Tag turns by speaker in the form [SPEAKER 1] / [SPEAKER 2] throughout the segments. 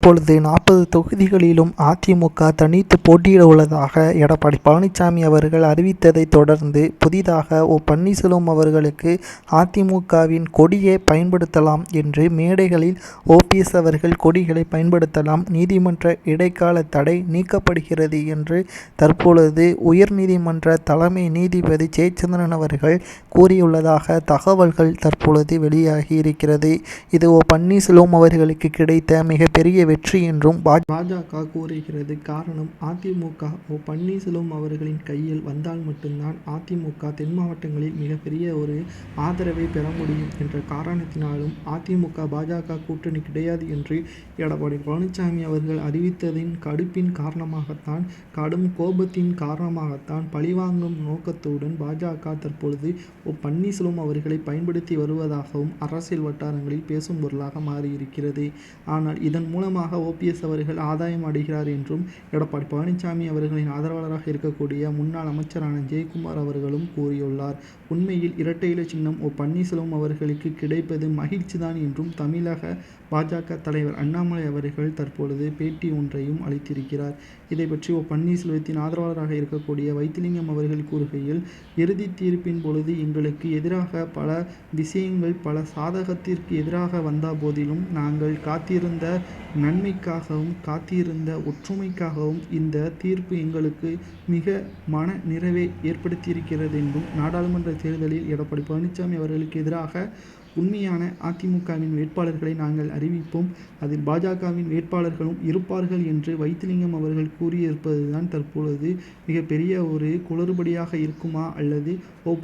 [SPEAKER 1] தற்பொழுது 40 தொகுதிகளிலும் அதிமுக தனித்து போட்டியிட உள்ளதாக எடப்பாடி பழனிசாமி அவர்கள் அறிவித்ததை தொடர்ந்து புதிதாக பன்னீர்செல்வம் அவர்களுக்கு அதிமுகவின் கொடியை பயன்படுத்தலாம் என்று மேடைகளில் ஓபிஎஸ் அவர்கள் கொடிகளை பயன்படுத்தலாம், நீதிமன்ற இடைக்கால தடை நீக்கப்படுகிறது என்று தற்பொழுது உயர்நீதிமன்ற தலைமை நீதிபதி ஜெயச்சந்திரன் அவர்கள் கூறியுள்ளதாக தகவல்கள் தற்பொழுது வெளியாகி இருக்கிறது. இது பன்னீர்செல்வம் அவர்களுக்கு கிடைத்த மிகப்பெரிய வெற்றி என்றும் பாஜக கூறுகிறது. காரணம், அதிமுக பன்னீர்செல்வம் அவர்களின் கையில் வந்தால் மட்டும்தான் அதிமுக தென் மாவட்டங்களில் மிகப்பெரிய ஒரு ஆதரவை பெற முடியும் என்ற காரணத்தினாலும் அதிமுக பாஜக கூட்டணி கிடையாது என்று எடப்பாடி பழனிசாமி அவர்கள் அறிவித்ததின் கடுப்பின் காரணமாகத்தான், கடும் கோபத்தின் காரணமாகத்தான், பழிவாங்கும் நோக்கத்துடன் பாஜக தற்பொழுது பன்னீர்செல்வம் அவர்களை பயன்படுத்தி வருவதாகவும் அரசியல் வட்டாரங்களில் பேசும் பொருளாக மாறியிருக்கிறது. ஆனால் இதன் மூலமாக ஓபிஎஸ் அவர்கள் ஆதாயம் அடைகிறார் என்றும் எடப்பாடி பழனிசாமி அவர்களின் ஆதரவாளராக இருக்கக்கூடிய முன்னாள் அமைச்சரான ஜெயக்குமார் அவர்களும் கூறியுள்ளார். உண்மையில் இரட்டை இலை சின்னம் பன்னீர்செல்வம் அவர்களுக்கு கிடைப்பது மகிழ்ச்சிதான் என்றும் தமிழக பாஜக தலைவர் அண்ணாமலை அவர்கள் தற்பொழுது பேட்டி ஒன்றையும் அளித்திருக்கிறார். இதை பற்றி பன்னீர்செல்வத்தின் ஆதரவாளராக இருக்கக்கூடிய வைத்திலிங்கம் அவர்கள் கூறுகையில், இறுதி தீர்ப்பின் பொழுது எங்களுக்கு எதிராக பல விஷயங்கள் பல சாதகத்திற்கு எதிராக வந்த போதிலும் நாங்கள் காத்திருந்த நன்மைக்காகவும் காத்திருந்த ஒற்றுமைக்காகவும் இந்த தீர்ப்பு எங்களுக்கு மிக மன நிறைவை ஏற்படுத்தியிருக்கிறது என்றும், நாடாளுமன்ற தேர்தலில் எடப்பாடி பழனிசாமி அவர்களுக்கு எதிராக உண்மையான அதிமுகவின் வேட்பாளர்களை நாங்கள் அறிவிப்போம், அதில் பாஜகவின் வேட்பாளர்களும் இருப்பார்கள் என்று வைத்திலிங்கம் அவர்கள் கூறியிருப்பதுதான் தற்பொழுது மிகப்பெரிய ஒரு குளறுபடியாக இருக்குமா, அல்லது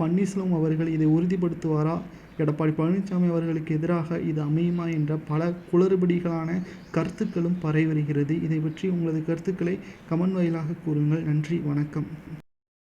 [SPEAKER 1] பன்னீர்செல்வம் அவர்கள் இதை உறுதிப்படுத்துவாரா, எடப்பாடி பழனிசாமி அவர்களுக்கு எதிராக இது அமையுமா என்ற பல குளறுபடிகளான கருத்துக்களும் பரவி வருகிறது. இதை பற்றி உங்களது கருத்துக்களை கமெண்ட் வாயிலாக கூறுங்கள். நன்றி, வணக்கம்.